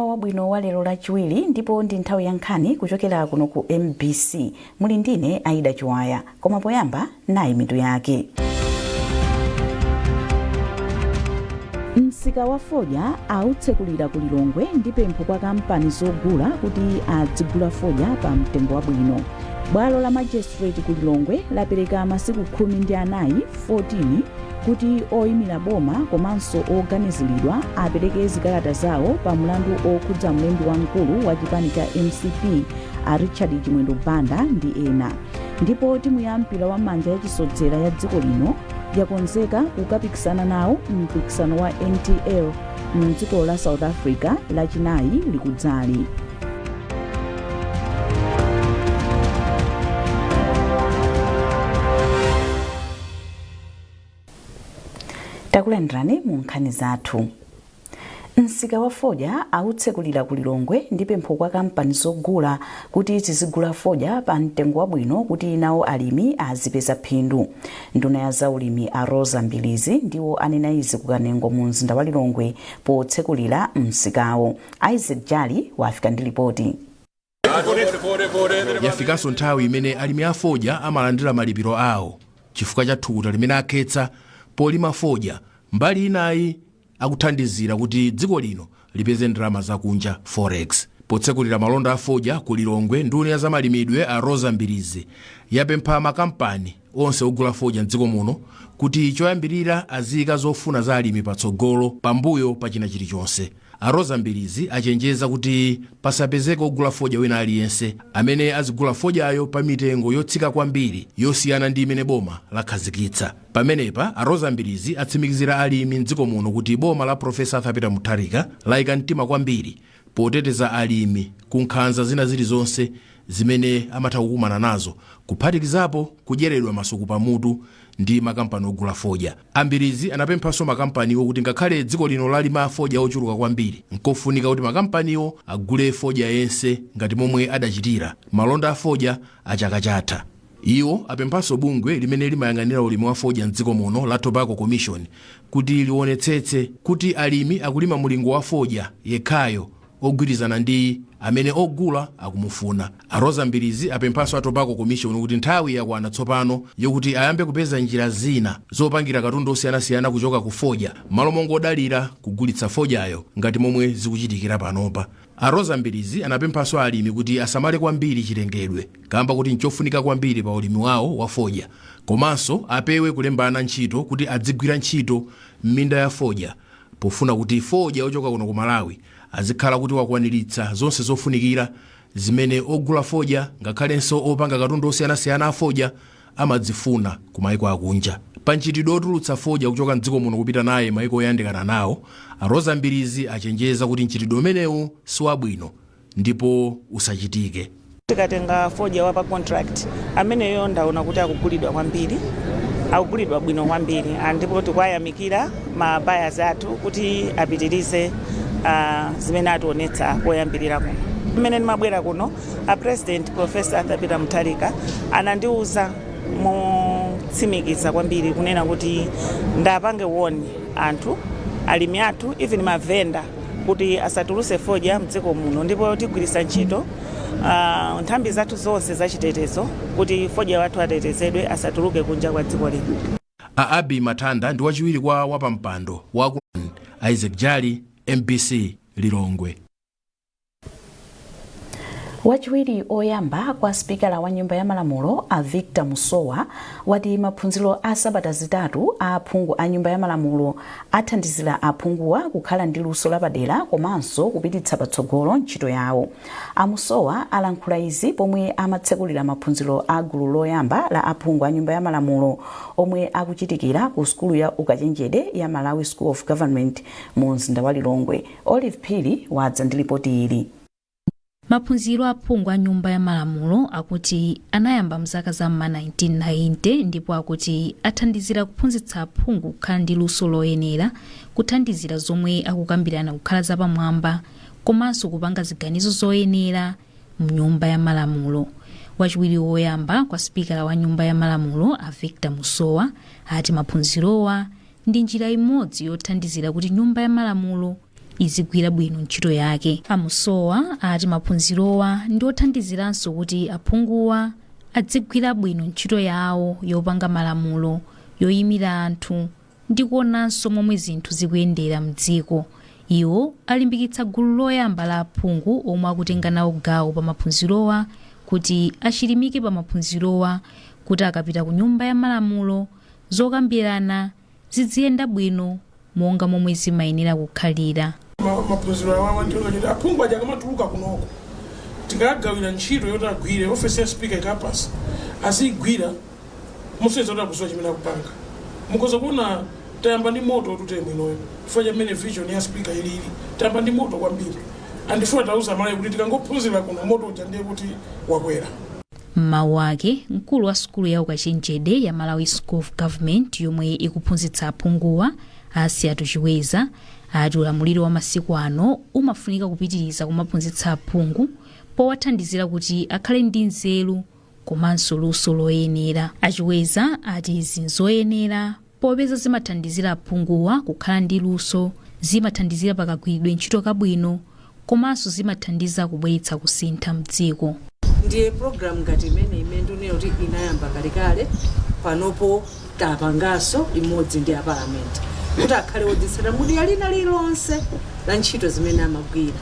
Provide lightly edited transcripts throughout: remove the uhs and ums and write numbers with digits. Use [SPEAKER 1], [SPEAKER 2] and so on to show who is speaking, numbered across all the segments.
[SPEAKER 1] wabwino wa lero lachiwiri ndipo ndi nthawi ya nkhani kuchokera kuno ku MBC. Muli ndine Aida Chiwaya, koma poyamba nayi mitu yake. Msika wa fodya autsekulira ku Lilongwe ndi pempho kwa kampani zogula kuti adzigula fodya pa mtengo wabwino. Bwalo la Magistrate ku Lilongwe lapereka masiku 14 kuti oyimira boma komanso oganiziridwa apereke zikalata zawo pa mlandu okhudza mlembi wamkulu wa chipani cha MCP a Richard Chimwendo Banda ndi ena. Ndipo timu ya mpira wa manja yachisodzera ya dziko lino yakonzeka kukapikisana nawo mpikisano wa NTL mdziko la South Africa lachinayi likudzali. Takulandirani mu nkhani zathu. Msika wa fodya autsekulira ku Lilongwe ndi pempho kwa kampani zogula kuti zizigula fodya pa mtengo wabwino kuti nawo alimi azipeza phindu. Nduna ya zaulimi a Rosa Mbilizi ndiwo anena izi kukanengo mu mzinda wa Lilongwe potsekulira msikawo. Isaac Jali wafika ndi ripoti.
[SPEAKER 2] Yafikanso nthawi imene alimi a fodya amalandira malipiro awo chifukwa cha thukuta limene akhetsa polima fodya. Mbali inayi akuthandizira kuti dziko lino lipeze ndalama zakunja forex. Potsekulira malonda a fodya ku Lilongwe, nduna ya zamalimidwe a Rosa Mbilizi yapempha makampani onse ogula fodya mdziko muno kuti choyambirira aziyika zofuna za alimi patsogolo pambuyo pa china chilichonse. A Rosa Mbilizi achenjeza kuti pasapezeke ogula fodya wina aliyense amene azigula fodyayo pa mitengo yotsika kwambiri yosiyana ndi imene boma lakhazikitsa. Pamenepa a Rosa Mbilizi atsimikizira alimi mdziko muno kuti boma la Profesa Arthur Peter Mutharika layika mtima kwambiri poteteza alimi ku nkhanza zina zilizonse zimene amatha kukumana nazo, kuphatikizapo kudyeredwa masuku pamutu ndi makampani ogula fodya. Mbilizi anapemphanso makampaniwo kuti ngakhale dziko lino lalima fodya ochuluka kwambiri, nkofunika kuti makampaniwo agule fodya yense ngati momwe adachitira malonda a fodya a chaka chatha. Iwo apemphanso bungwe limene limayang'anira ulimi wa fodya mdziko muno la Tobacco Commission kuti liwonetsetse kuti alimi akulima mulingo wa fodya yekhayo ogwirizana ndi amene ogula akumufuna. A Rosa Mbilizi apemphanso a Tobacco Commission kuti nthawi yakwana tsopano yokuti ayambe kupeza njira zina zopangira katundu osiyanasiyana kuchoka ku fodya malo mongodalira kugulitsa fodyayo ngati momwe zikuchitikira panopa. A Rosa Mbilizi anapemphanso alimi kuti asamale kwambiri chilengedwe kamba kuti nchofunika kwambiri pa ulimi wawo wa fodya, komanso apewe kulembana ntchito kuti adzigwira ntchito m'minda ya fodya pofuna kuti fodya ochoka kuno ku Malawi azikhala kuti wakwaniritsa zonse zofunikira zimene ogula fodya ngakhalenso opanga katundu osiyanasiyana a fodya amadzifuna ku maiko akunja. Pa ntchitidwe otulutsa fodya kuchoka mdziko muno kupita naye maiko oyandikana nawo, a Rosa Mbilizi achenjeza kuti ntchitidwe umenewu si wabwino ndipo usachitike.
[SPEAKER 3] Tikatenga fodya wa pa contract ameneyo ndaona kuti akugulidwa kwambiri, akugulidwa bwino kwambiri, ndipo tikwayamikira ma buyers athu kuti apitirize zimene ationetsa koyambirira kuno. Mmene ndimabwera kuno, a President Professor Arthur Peter Mutharika anandiuza motsimikiza kwambiri kunena kuti ndapange woni anthu alimi athu even mavenda kuti asatuluse fodya mdziko muno, ndipo tigwirisa ntchito nthambi zathu zonse zachitetezo kuti fodya wathu atetezedwe asatuluke kunja kwa dziko lino.
[SPEAKER 2] Abi Matanda ndi wachiwiri kwa wapampando wa Isaac Jali, MBC Lilongwe.
[SPEAKER 1] Wachiwiri oyamba kwa spikala wa nyumba ya malamulo a Victor Musowa wati maphunziro a sabata zitatu a aphungu a nyumba ya malamulo athandizira aphunguwa kukhala ndi luso lapadera komanso kupititsa patsogolo ntchito yawo. A Musowa alankhula izi pomwe amatsekulira maphunziro a gulu loyamba la aphungu a nyumba ya malamulo omwe akuchitikira ku skulu ya ukachenjede ya Malawi School of Government mu mzinda wa Lilongwe. Olive Phiri wadza ndi ripoti ili.
[SPEAKER 4] Maphunziro aphungu a nyumba ya malamulo akuti anayamba mzaka za 1990 ndipo akuti athandizira kuphunzitsa aphungu kukhala ndi luso loyenera, kuthandizira zomwe akukambirana kukhala zapamwamba komanso kupanga ziganizo zoyenera mu nyumba ya malamulo. Wachiwiri woyamba kwa spikala wa nyumba ya malamulo a Victor Musowa ati maphunzirowa ndi njira imodzi yothandizira kuti nyumba ya malamulo izigwira bwino ntchito yake. Amusowa ati maphunzirowa ndi othandiziranso kuti aphunguwa adzigwira bwino ntchito yawo yopanga malamulo yoyimira anthu ndi kuonanso momwe zinthu zikuyendera mdziko. Iwo alimbikitsa gulu loyamba la aphungu omwe akutenga nawo gawo pa maphunzirowa kuti achilimike pa maphunzirowa kuti akapita ku nyumba ya malamulo zokambirana ziziyenda bwino monga momwe zimayenera kukhalira.
[SPEAKER 5] Maphunziro awawa ndiyo aphungu aja akamatuluka kunoko tikagawira ntchito yoti agwire ofesi ya speaker ikampasi azigwira musiyeza kuti akuziwa chimene akupanga. Mukoza kuona tayamba ndi moto tuteye mwinoyo chifukwa chamene vision ya speaker ilili tayamba ndi moto kwambiri andifuna tauza malayi kuti tikangophunzira kuno moto uja ndiye kuti wakwera.
[SPEAKER 4] M'mawu ake mkulu wa sukulu ya ukachenjede ya Malawi School of Government yomwe ikuphunzitsa aphunguwa Asiatu Chiweza ati ulamuliro wa masiku ano umafunika kupitiriza kumaphunzitsa aphungu powathandizira kuti akhale ndi nzeru komanso luso loyenera. Achiweza ati izi nzoyenera popeza zimathandizira aphunguwa kukhala ndi luso, zimathandizira pakagwiridwe ntchito kabwino komanso zimathandiza kubweretsa kusintha mdziko.
[SPEAKER 6] Ndiye program ngati imene ndionera kuti inayamba kalekale panopo tapanganso imodzi ndi aparamenti kuti akhale wodzitsata mudi alina lilonse la ntchito zimene amagwira.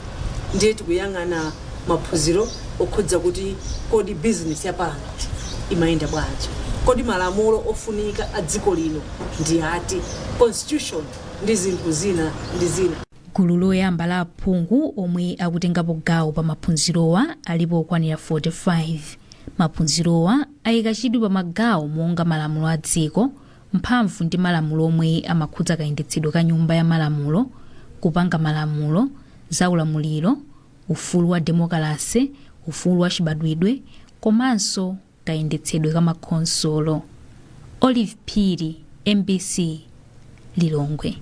[SPEAKER 6] Ndiye tikuyang'ana maphunziro okhudza kuti kodi business ya parliament imayenda bwanji, kodi malamulo ofunika a dziko lino ndi ati, constitution ndi zinthu zina ndi zina.
[SPEAKER 4] Gulu loyamba la aphungu omwe akutengapo gawo pa maphunzirowa alipo okwanira 45. Maphunzirowa ayika chidwi pa magawo monga malamulo a dziko, mphamvu ndi malamulo omwe amakhudza kayendetsedwe ka nyumba ya malamulo, kupanga malamulo, zaulamuliro, ufulu wa demokrasi, ufulu wa chibadwidwe, komanso kayendetsedwe ka makhonsolo. Olive Phiri, MBC, Lilongwe.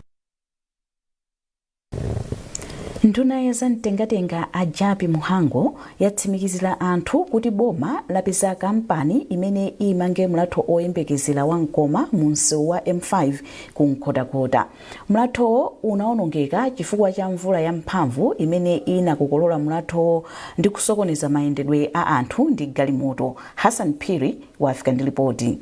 [SPEAKER 1] Nduna ya zamtengatenga a Japi Muhango yatsimikizira anthu kuti boma lapeza kampani imene imange mlatho oyembekezera wa Nkoma mu msewu wa M5 ku Nkhotakota. Mlatho unaonongeka chifukwa cha mvula ya mphamvu imene inakokolola mlatho ndi kusokoneza mayendedwe a anthu ndi galimoto. Hassan Phiri wafika ndi ripoti.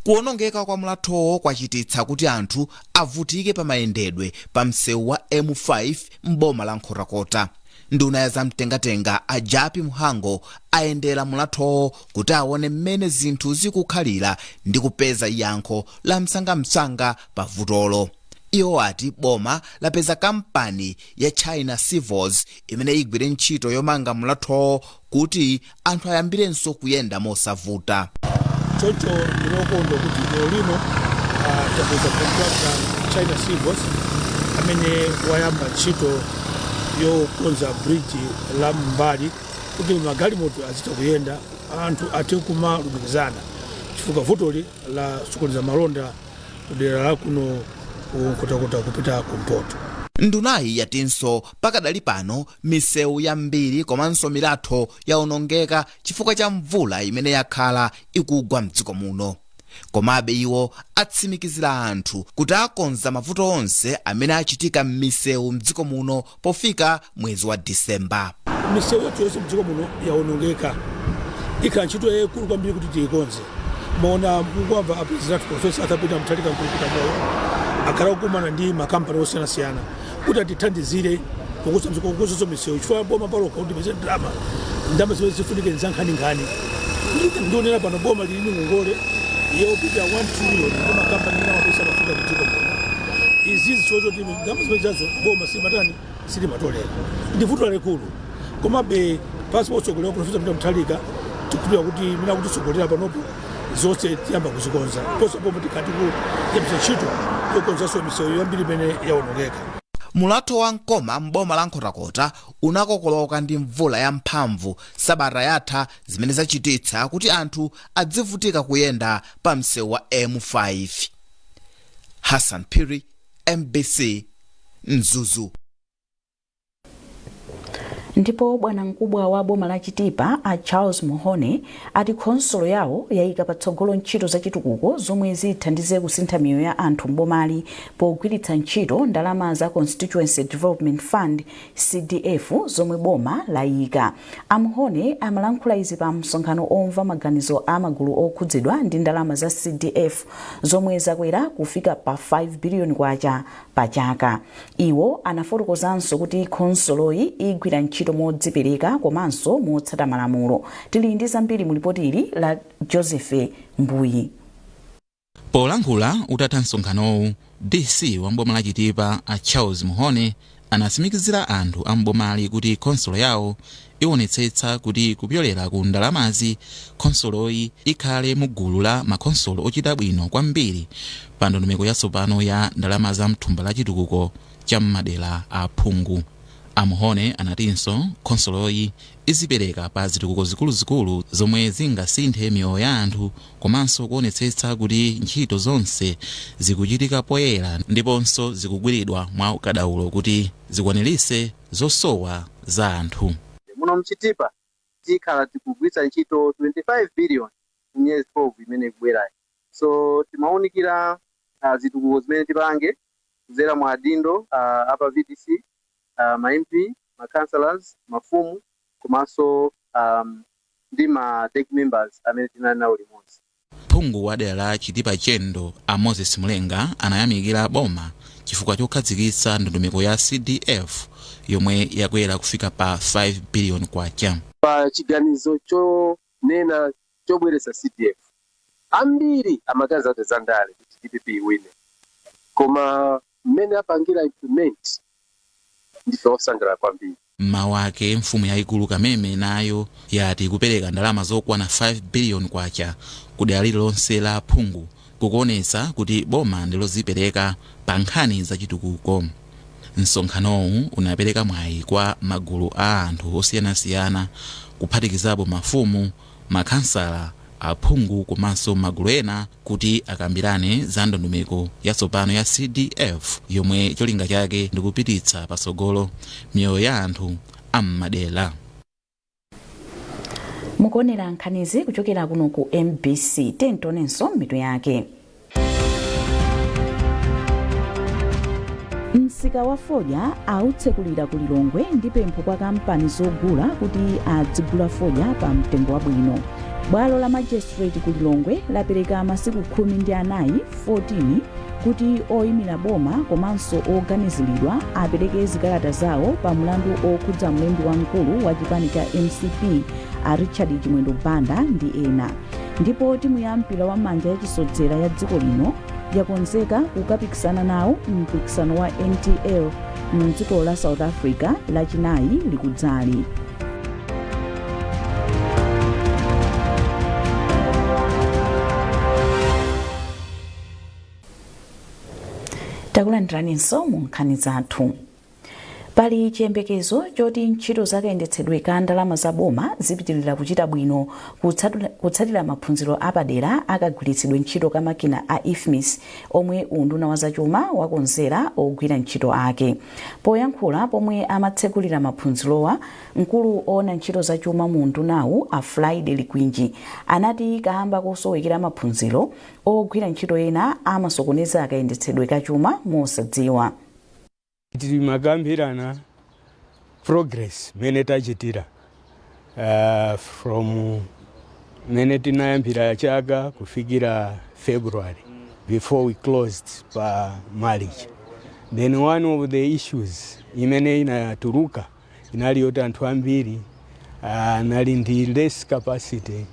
[SPEAKER 7] Kuonongeka kwa mlathowo kwachititsa kuti anthu avutike pa mayendedwe pa msewu wa M5 m'boma la Nkhotakota. Nduna ya zamtengatenga a Japi Muhango ayendera mlathowo kuti aone mmene zinthu zikukhalira ndi kupeza yankho la msangamsanga pa vutolo. Iwo ati boma lapeza kampani ya China Civils imene igwire ntchito yomanga mlathowo kuti anthu ayambirenso kuyenda mosavuta.
[SPEAKER 5] Chocho ndinokondo kuti lino tapeza contractor China Civils amene wayamba ntchito yokonza bridge la mbali kuti magalimoto azita kuyenda anthu ati kumalumikizana chifukwa vutoli la sokoneza malonda kudera la kuno Nkhotakota kupita kumpoto.
[SPEAKER 7] Ndunayi yatinso pakadali pano misewu yambiri komanso milatho yaonongeka chifukwa cha mvula imene yakhala ikugwa mdziko muno. Komabe iwo atsimikizira anthu kuti akonza mavuto onse amene achitika m'misewu mdziko muno pofika mwezi wa Disemba.
[SPEAKER 5] Misewu yathu yonse mdziko muno yaonongeka. Ikhala ntchito yayikulu kwambiri kuti tiyikonze. Maona mungwamva apresident Profesa Athapita Mutharika Nkulukuta moyo akhala kukumana ndi makampani osiyanasiyana kuti atithandizire kukuza misewu chifukwa boma paloka kuti peze ndalama zimene zifunike nkhani. Ndionera pano boma lili ngongole yopita 1 trillion ndi makampani ena mapesa mafuta mdziko muno. Izi zichocho kuti ndalama zimene zazo boma silimatolera. Ndi vuto lalikulu. Komabe pasi potsogolera Profesa Mutharika tikupira kuti mina kuti tsogolera panopo zonse tiyamba kuzikonza. Posa boma tikati ku yapsa ntchito yokonzanso misewu yambiri imene yaonongeka.
[SPEAKER 7] Mulatho wa Nkoma m'boma la Nkhotakota unakokoloka ndi mvula ya mphamvu sabata yatha zimene zachititsa kuti anthu adzivutika kuyenda pa msewu wa M5. Hassan Phiri, MBC, Mzuzu.
[SPEAKER 1] ndipo bwana mkubwa wa boma la Chitipa a Charles Muhone ati khonsolo yawo yayika patsogolo ntchito zachitukuko zomwe zithandize kusintha miyoyo ya anthu mbomali pogwiritsa ntchito ndalama za Constituency Development Fund CDF zomwe boma layika. Amuhone amalankhula izi pa msonkhano omva maganizo a magulu okhudzidwa ndi ndalama za CDF zomwe zakwera kufika pa 5 billion kwacha pa chaka. Iwo anafotokozanso kuti khonsoloyi igwira ntchito modzipereka komanso motsata malamulo. Tili ndi zambiri mu lipoti ili la Joseph Mbuyi.
[SPEAKER 8] Polankhula utatha msonkhanowu, DC wa mboma la Chitipa a Charles Muhone anatsimikizira anthu a mbomali kuti khonsolo yawo iwonetsetsa kuti kupyolera ku ndalamazi khonsoloyi ikhale mu gulu la makhonsolo ochita bwino kwambiri pa ndondomeko yatsopano ya ndalama za mthumba la chitukuko cha m'madera a phungu. Amuhone anatinso khonsoloyi izipereka pa zitukuko zikuluzikulu zomwe zingasinthe miyoyo ya anthu komanso kuonetsetsa kuti ntchito zonse zikuchitika poyera ndiponso zikugwiridwa mwa ukadaulo kuti zikwaniritse zosowa za anthu.
[SPEAKER 9] Muno mchitipa tikhala tikugwiritsa ntchito 25 billion miyezi 12 imene ikubwerayi. So timawunikira zitukuko zimene tipange kudzera mwa adindo apa VDC, ma MP, ma councillors, mafumu komanso ndi ma DEC members amene tinali nawo limodzi.
[SPEAKER 8] Phungu wa dera la Chitipa Chendo a Moses Mulenga anayamikira boma chifukwa chokhazikitsa ndondomeko ya CDF yomwe yakwera kufika pa 5 billion kwacha.
[SPEAKER 10] Pa chiganizo chonena chobweretsa CDF ambiri amaganiza kuti zandale kuti DPP iwine, koma mmene apangira implement ndife osangalala kwambiri.
[SPEAKER 8] Mawu ake mfumu yayikulu Kameme nayo yati kupereka ndalama zokwana 5 billion kwacha ku dera lililonse la phungu kukuonetsa kuti boma ndilozipereka pa nkhani zachitukuko. Msonkhanowu unapereka mwayi kwa magulu a anthu osiyanasiyana kuphatikizapo mafumu, makhansala, aphungu komanso magulu ena kuti akambirane za ndondomeko yatsopano ya CDF yomwe cholinga chake ndikupititsa patsogolo miyoyo ya anthu am'madera.
[SPEAKER 1] Mukuonera nkhanizi kuchokera kuno ku MBC. Tentonenso mitu yake. Msika wa fodya autsekulira ku Lilongwe ndi pempho kwa kampani zogula kuti adzigula fodya pa mtengo wabwino. Bwalo la Magistrate ku Lilongwe lapereka masiku 14 kuti oyimira boma komanso oganiziridwa apereke zikalata zawo pa mlandu okhudza mlembi wamkulu wa chipani cha MCP a Richard Chimwendo Banda ndi ena. Ndipo timu ya mpira wa manja yachisodzera ya dziko lino yakonzeka kukapikisana nawo mpikisano wa NTL mdziko la South Africa lachinayi likudzali. Takulandiranso mu nkhani zathu. Pali chiyembekezo choti ntchito zakayendetsedwe ka ndalama za boma zipitirira kuchita bwino kutsatira maphunziro apadera akagwiritsidwe ntchito ka makina a IFMIS omwe unduna wa zachuma wakonzera ogwira ntchito ake. Poyankhula pomwe amatsekulira maphunzirowa, mkulu ona ntchito zachuma mu undunawu a Friday Likwinji anati kahamba kosowekera maphunziro ogwira ntchito ena amasokoneza akayendetsedwe ka chuma mosadziwa.
[SPEAKER 11] Tili magambirana progress mene tachitira from mene tinayambira chaka kufikira February before we closed pa March. Then one of the issues imene inatuluka inali yoti anthu ambiri nali ndi less capacity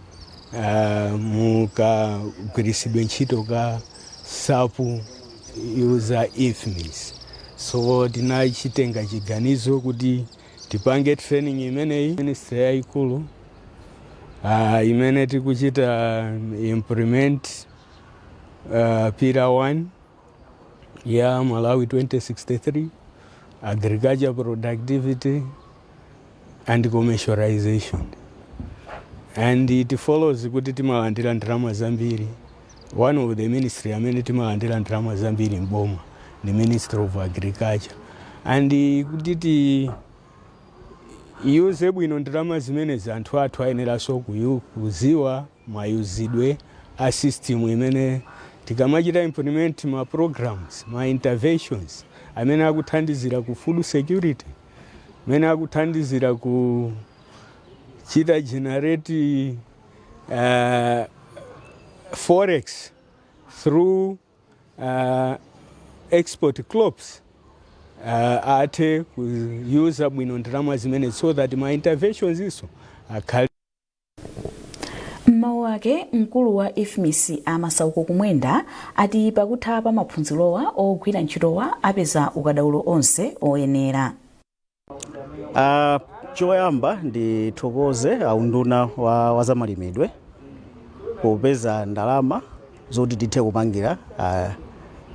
[SPEAKER 11] muka kugwiritsidwa ntchito ka sapu user IFMIS. So tinachitenga chiganizo kuti tipange training imeneyi ministry yaikulu imene tikuchita implement Pillar 1 ya Malawi 2063 agriculture productivity and commercialization, and it follows kuti timalandira ndalama zambiri. One of the ministry amene timalandira ndalama zambiri mboma the Ministry of Agriculture, and kuti iyuze bwino ndalama zimene anthu athu ayeneranso kuziwa mayuzidwe a system imene tikamachita implement ma programs ma interventions amene akuthandizira ku food security, amene akuthandizira ku chita generate forex through export crops, ate kuyuza bwino ndalama zimene so that ma interventions iso akhali.
[SPEAKER 1] Mmawu ake mkulu wa IFMIS amasauko kumwenda ati pakutha pa maphunzirowa ogwira ntchitowa apeza ukadaulo onse oyenera.
[SPEAKER 12] Choyamba ndithokoze aunduna wa zamalimidwe popeza ndalama zoti tithe kupangira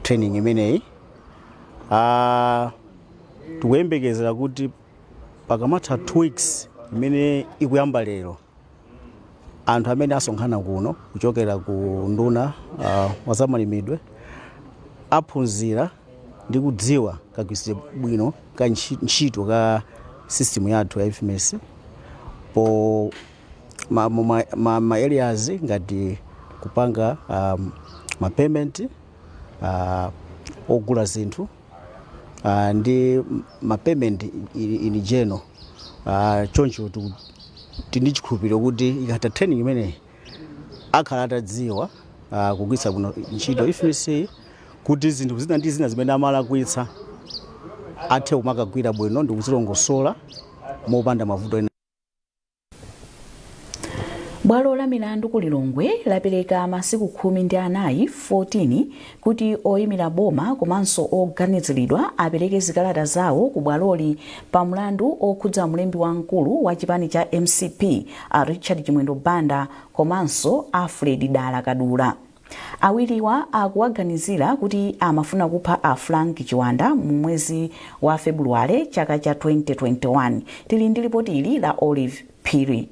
[SPEAKER 12] training imeneyi. Tikuyembekezera kuti pakamatha 2 weeks imene ikuyamba lero anthu amene asonkhana kuno kuchokera ku nduna wa zamalimidwe aphunzira ndi kudziwa kagwiritsidwe bwino ka ntchito ka system yathu ya IFMIS po ma areas ngati kupanga ma payment ogula zinthu ndi ma payment in general. Choncho tindi chikhulupiriro kuti ikatha training imene akhala atadziwa kugwiritsa bwino ntchito IFMIS kuti zinthu zina ndi zina zimene amalakwitsa athe kumakagwira bwino ndi kuzilongosola mopanda mavuto ena.
[SPEAKER 1] Bwalo la milandu ku Lilongwe lapereka masiku 14 kuti oyimira boma komanso oganiziridwa apereke zikalata zawo ku bwaloli pa mlandu okhudza mlembi wamkulu wa chipani cha MCP Richard Chimwendo Banda komanso Alfred Dala Kadula. Awiriwa akuwaganizira kuti amafuna kupha a Frank Chiwanda mu mwezi wa February chaka cha 2021. Tili ndi ripoti ili la Olive Phiri.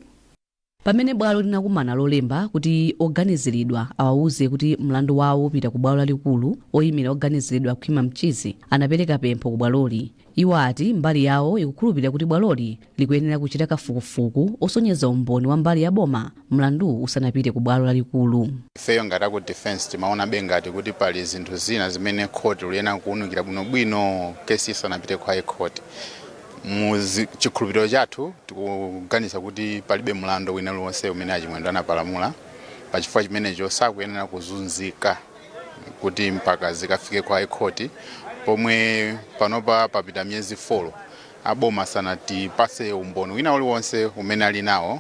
[SPEAKER 13] Pamene bwalo linakumana lolemba kuti oganiziridwa awauze kuti mlandu wawo upita ku bwalo lalikulu, oyimira oganiziridwa kukhwima mchizi anapereka pempho ku bwaloli. Iwo ati mbali yawo ikukhulupirira kuti bwaloli likuyenera kuchita kafukufuku osonyeza umboni wa mbali ya boma mlandu usanapite ku bwalo lalikulu.
[SPEAKER 14] Ifeyo ngati ku defense timaona bengati kuti pali zinthu zina zimene court liyena kuwunikira bwinobwino kesi isanapite kwa court. Chikhulupiriro chathu tikuganiza kuti palibe mlando wina uliwonse umene Achimwendo anapalamula pachifukwa chimenecho sakuyenera kuzunzika kuti mpaka zikafike kwa court, pomwe panopa papita miyezi 4 aboma sanatipase umboni wina uliwonse umene ali nawo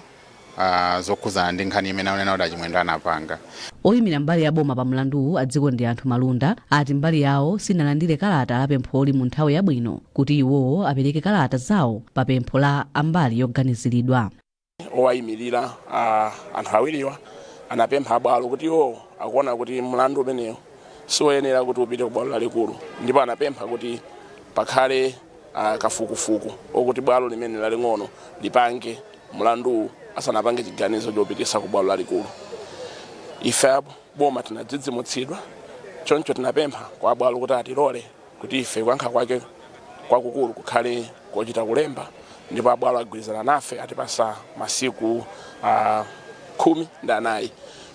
[SPEAKER 14] zokhuzana ndi nkhani imene anena kuti Achimwendo anapanga.
[SPEAKER 13] Oyimira mbali ya boma pa mlandu adziko ndi anthu malunda ati mbali yawo sinalandire kalata la pempholi mu nthawi yabwino kuti iwowo apereke kalata zawo pa pempho la ambali yoganiziridwa.
[SPEAKER 15] Owayimirira anthu awiriwa anapempha bwalo kuti iwo akuona kuti mlandu umenewo sioyenera kuti upite ku bwalo lalikulu, ndipo anapempha kuti pakhale kafukufuku okuti bwalo limene laling'ono lipange mlandu asanapange chiganizo chopitisa ku bwalo lalikulu. Ife boma tinadzidzimutsidwa, choncho tinapempha kwa bwalo kuti atilole kuti ife kuyankha kwake kwakukulu kukhale kochita kulemba, ndipo bwalo agwirizana nafe atipasa masiku 14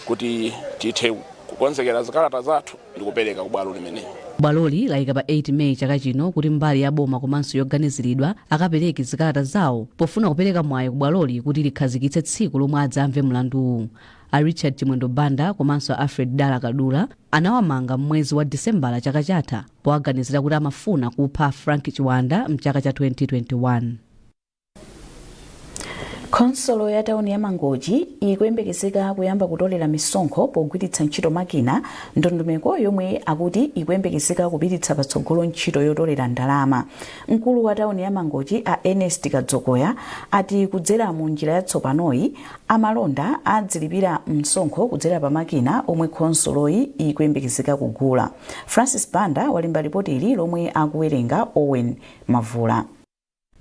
[SPEAKER 15] kuti tithe kukonzekera zikalata zathu ndi kupereka ku bwalo limenelo.
[SPEAKER 13] Bwaloli layika pa 8 May chaka chino kuti mbali ya boma komanso yoganiziridwa akapereke zikalata zawo pofuna kupereka mwayi ku bwaloli kuti likhazikitse tsiku lomwe adzamve mlanduwu. A Richard Chimwendo Banda komanso Alfred Dala Kadula anawamanga mwezi wa December chaka chatha powaganizira kuti amafuna kupha Frank Chiwanda mchaka cha 2021.
[SPEAKER 1] Konsolo ya tauni ya Mangochi ikuyembekezeka kuyamba kutolera misonkho pogwiritsa ntchito makina ndondomeko yomwe akuti ikuyembekezeka kupititsa patsogolo ntchito yotolera ndalama. Mkulu wa tauni ya Mangochi a Ernest Kadzokoya ati kudzera mu njira yatsopanoyi amalonda adzilipira msonkho kudzera pa makina omwe konsoloyi ikuyembekezeka kugula. Francis Banda walemba ripoti ili lomwe akuwerenga Owen Mavula.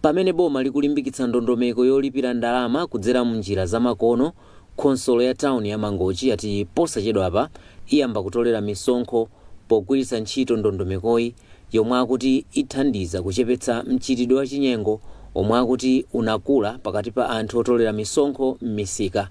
[SPEAKER 16] Pamene boma likulimbikitsa ndondomeko yolipira ndalama kudzera mu njira zamakono, konsolo ya tauni ya Mangochi ati posachedwa apa iyamba kutolera misonkho pogwiritsa ntchito ndondomekoyi yomwe akuti ithandiza kuchepetsa mchitidwe wa chinyengo omwe akuti unakula pakati pa anthu otolera misonkho m'misika.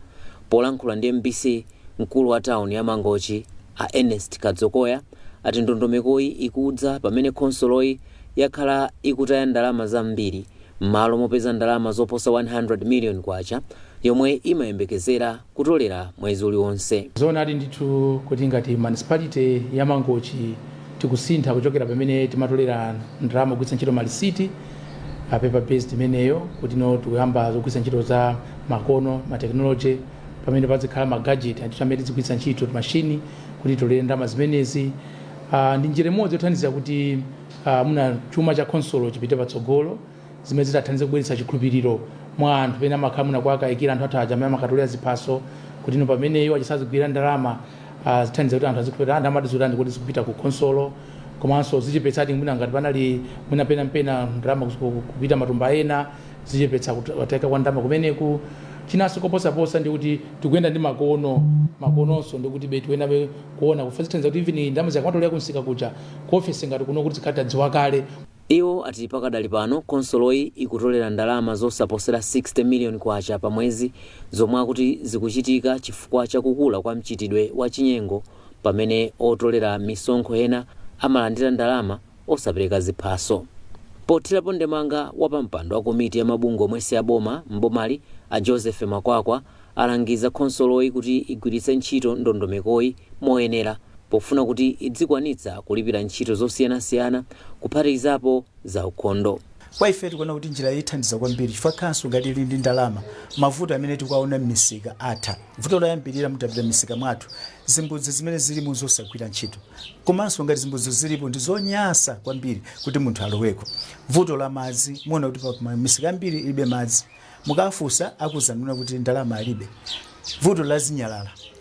[SPEAKER 16] Polankhula ndi MBC, mkulu wa tawuni ya Mangochi a Ernest Kadzokoya ati ndondomekoyi ikudza pamene khonsoloyi yakhala ikutaya ndalama zambiri m'malo mopeza ndalama zoposa 100 million kwacha yomwe imayembekezera kutolera mwezi uliwonse.
[SPEAKER 17] Zona ati ndithu kuti ngati municipality ya Mangochi tikusintha kuchokera pamene timatolera ndalama kugwiritsa ntchito malisiti paper based imeneyo kuti tikuyamba zogwiritsa ntchito za makono ma technology pamene pazikhala ma gadget anthu amene zigwiritsa ntchito machine kuti tolere ndalama zimenezi. Ndi njira imodzi yothandiza kuti muna chuma cha consolo chipite patsogolo zimene zitathandiza kubweretsa chikhulupiriro mwa anthu pena amakhala muna kwakayikira anthu athaja amene amakatolera ziphaso kuti pameneyo achisazigwira ndalama zithandiza kuti anthu azikhulupirira anthu amati zotani kuti zikupita ku consolo komanso zichepetsati mwina ngati panali mwina pena ndalama kupita matumba ena zichepetsa kuteka kwa ndalama kumeneku. Chinanso koposaposa ndi kuti tikuyenda ndi makononso ndi kuti tikuyenera kuona kufanizitsa kuti even ndalama zikamatolera kunsika kuja ku office ngati kuno kuti zikhata dziwa kale.
[SPEAKER 16] Iwo ati pakadali pano konsoloyi ikutolera ndalama zosaposera 60 million kwacha pa mwezi zomwe akuti zikuchitika chifukwa chakukula kwa mchitidwe wa chinyengo pamene otolera misonkho ena amalandira ndalama osapereka ziphaso. Pothirapo ndemanga wapampando wa komiti ya mabungwe omwe si aboma mbomali a Joseph Makwakwa alangiza konsoloyi kuti igwiritse ntchito ndondomekoyi moyenera pofuna kuti idzikwanitsa kulipira ntchito zosiyanasiyana kuphatikizapo za ukhondo.
[SPEAKER 18] Kwa ife tikuona kuti njira ithandiza kwambiri chifukwa khanso ngati ili ndi ndalama mavuto amene tikuwaona m'misika atha. Vuto loyambirira mutapita m'misika mwathu zimbudzi zimene zili zosagwira ntchito komanso ngati zimbudzi zilipo ndi zonyasa kwambiri kuti munthu aloweko. Vuto la madzi muona kuti pa misika ambiri ilibe madzi mukafunsa akuzanena kuti ndalama alibe. Vuto la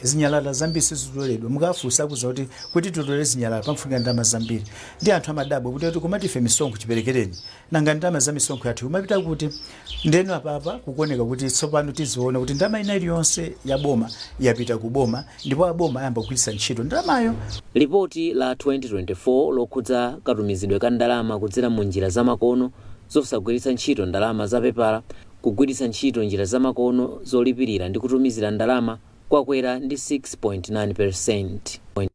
[SPEAKER 18] zinyalala zambiri sizitoledwa mukafunsa akuza kuti tutole zinyalala pamfunika ndalama zambiri ndi anthu amadabwa kuti komati ife misonkho chiperekereni nanga ndalama za misonkho yathu kumapita kuti ndenu apapa kukoneka kuti tsopano tiziona kuti ndalama ina iliyonse ya boma yapita ku boma ndipo aboma ayamba kugwiritsa ntchito ndalamayo.
[SPEAKER 16] Ripoti la 2024 lokhudza katumizidwe ka ndalama kudzera mu njira zamakono zosagwiritsa ntchito ndalama za pepala kugwiritsa ntchito njira zamakono zolipirira ndi kutumizira ndalama kwakwera ndi 6.9%.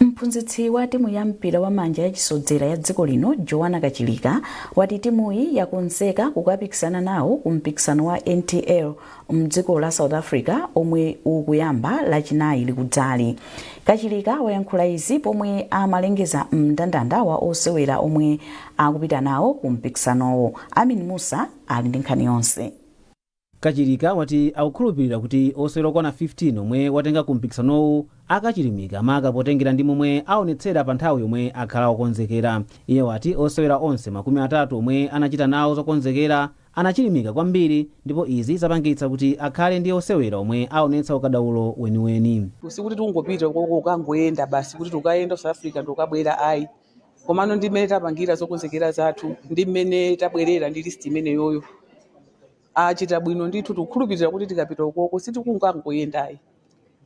[SPEAKER 1] Mphunzitsi wa timu ya mpira wa manja ya chisodzera ya dziko lino Joanna Kachilika wati timuyi yakonzeka kukapikisana nawo ku mpikisano wa NTL mdziko la South Africa omwe ukuyamba lachinayi likudzali. Kachilika wayankhula izi pomwe amalengeza mndandanda wa osewera omwe akupita nawo ku mpikisanowo. Amin Musa ali ndi nkhani yonse.
[SPEAKER 19] Kachilika wati akukhulupirira kuti osewera okwana 15 omwe watenga ku mpikisanowu akachilimika maka potengera ndi momwe aonetsera pa nthawi yomwe akhala okonzekera. Iye wati osewera onse 30 omwe anachita nawo zokonzekera anachilimika kwambiri ndipo izi zapangitsa kuti akhale ndi osewera omwe aonetsa ukadaulo weniweni.
[SPEAKER 20] Sikuti tungopita kukangoyenda basi kuti tukayenda South Africa ndokabwera ayi komano ndi mmene tapangira zokonzekera zathu ndi mmene tabwerera ndi list imene yoyo achita bwino ndithu tikukhulupirira kuti tikapita ukoko sitikungangoyendayi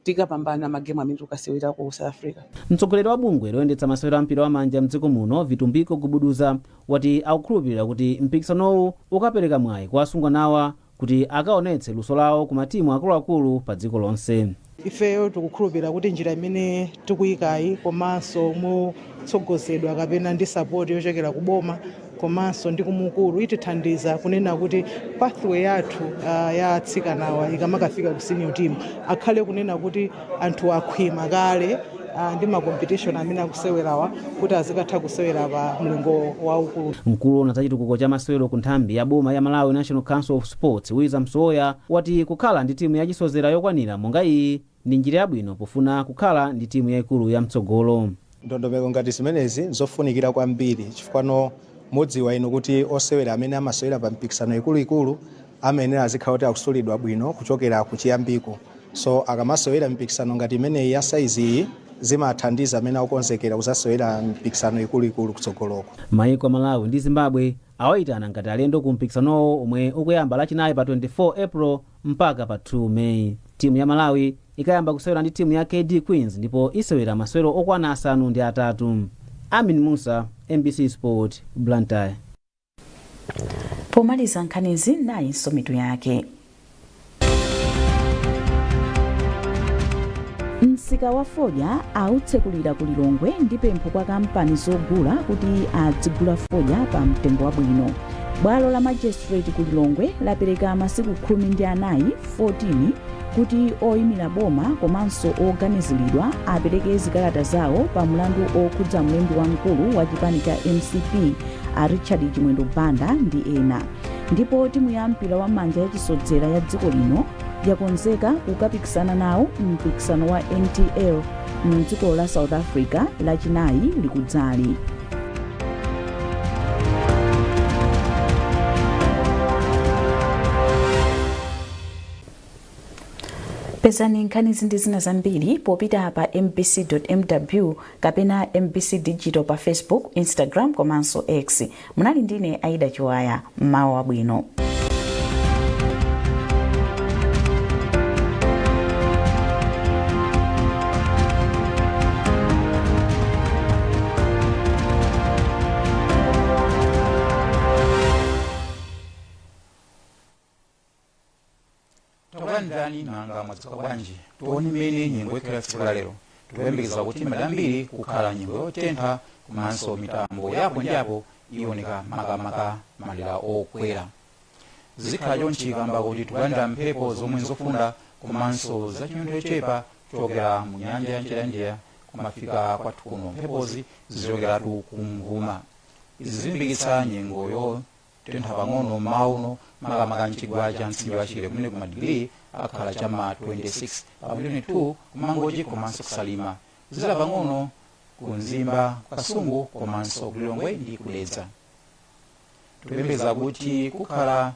[SPEAKER 20] tikapambana magemu amene tukasewera ku South Africa.
[SPEAKER 19] Mtsogoleri wa bungwe loyendetsa masewera mpira wa manja mdziko muno Vitumbiko Gubuduza wati akukhulupirira kuti mpikisanowu ukapereka mwayi kwa asungwanawa kuti akaonetse luso lawo ku matimu akuluakulu pa dziko lonse.
[SPEAKER 21] Ifeyo tikukhulupirira kuti njira imene tikuyikayi komanso motsogozedwa kapena ndi support yochokera ku boma komanso ndi kumukulu itithandiza kunena kuti pathway yathu ya atsikanawa ikamakafika ku senior team akhale kunena kuti anthu akhwima kale ndi makompetition amene akusewerawa kuti azikatha kusewera pa mlingo waukulu.
[SPEAKER 19] Mkulu wa chitukuko cha masewero ku nthambi ya boma ya Malawi National Council of Sports Wiza Msoya wati kukhala ndi timu yachisozera yokwanira monga iyi ndi njira yabwino pofuna kukhala ndi timu yaikulu ya mtsogolo.
[SPEAKER 22] Ndondomeko ngati zimenezi zofunikira kwambiri chifukwa mudziwa ino kuti osewera amene amasewera pa mpikisano ikuluikulu amene azikhala kuti akusulidwa bwino kuchokera kuchiyambiko. So akamasewera mpikisano ngati imeneyi ya saizi iyi zimathandiza amene akukonzekera kuzasewera mpikisano ikuluikulu kutsogoloko.
[SPEAKER 19] Maiko a Malawi ndi Zimbabwe awayitana ngati alendo ku mpikisanowo omwe ukuyamba lachinayi pa 24 April mpaka pa 2 May. Timu ya Malawi ikayamba kusewera ndi timu ya KD Queens ndipo isewera masewero okwana 5 Amin Musa, MBC Sport, Blantyre.
[SPEAKER 1] pomaliza nkhanizi nayinso mitu yake. msika wa fodya autsekulira ku Lilongwe ndi pempho kwa kampani zogula kuti adzigula fodya pa mtengo wabwino. Bwalo la Magistrate ku Lilongwe lapereka masiku 14 kuti oyimira boma komanso oganiziridwa apereke zikalata zawo pa mlandu okhudza mlembi wamkulu wa chipani cha MCP a Richard Chimwendo Banda ndi ena. Ndipo timu ya mpira wa manja yachisodzera ya dziko lino yakonzeka kukapikisana nawo mpikisano wa NTL mdziko la South Africa lachinayi likudzali. Pezani nkhanizi ndi zina zambiri popita pa mbc.mw kapena MBC Digital pa Facebook, Instagram komanso X. Munali ndine Aida Chiwaya, mmawa wabwino.
[SPEAKER 2] Ndani nanga mwadziko bwanji tuone mmene nyengo ikhala tsiku la lero. Tikuyembekeza kuti madambiri kukhala nyengo yotentha komanso mitambo yapo ndiapo ioneka makamaka malira okwera. Zikhala chonchi kamba kuti tikulandira mphepo zomwe zofunda komanso zachinyontho chochepa kuchokera mu nyanja ya Njeranjeya kumafika kwathu kuno. Mphepozi zichokeratu kumvuma. Izi zilimbikitsa nyengo yotentha pang'ono mauno makamaka mchigwa cha Mtsinje wa Chire kumene kumadigiri akhala chama 26 pa miliyoni 2 kumangoji komanso kusalima. Zila pang'ono kunzimba Kasungu komanso Lilongwe ndi Kudedza. Tikuyembekeza kuti kukhala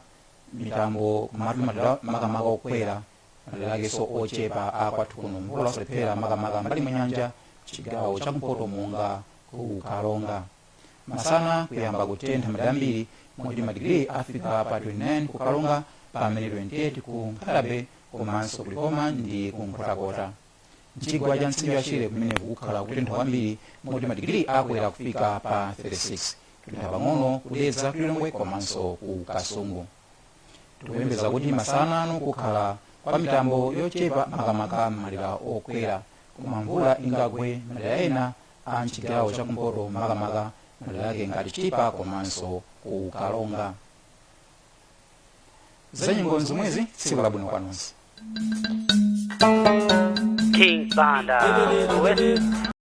[SPEAKER 2] mitambo makamaka okwera malirakeso ochepa akwathu kuno. Mvula zolephera makamaka mbali mwa nyanja chigawo chakumpoto monga ku Kalonga. Masana kuyamba kutentha madambiri moti madigiri afika pa 29 ku Kalonga pamene 28 ku Nkalabe komanso kulikoma ndi ku Nkhotakota. Mchigwa cha Mtsinje wa Chire kumene kukhala kutentha kwambiri moti madigiri akwera kufika pa 36. Kutentha pang'ono Kudedza, Lilongwe komanso ku Kasungu. Tikuyembekeza kuti masana ano kukhala kwa mitambo yochepa makamaka malira okwera koma mvula ingagwe malira ena a mchigawo chakumpoto makamaka malira ake ngati Chitipa komanso ku Kalonga. Zenyengo zomwezi tsiku labwino kwa nonse.
[SPEAKER 3] King Banda.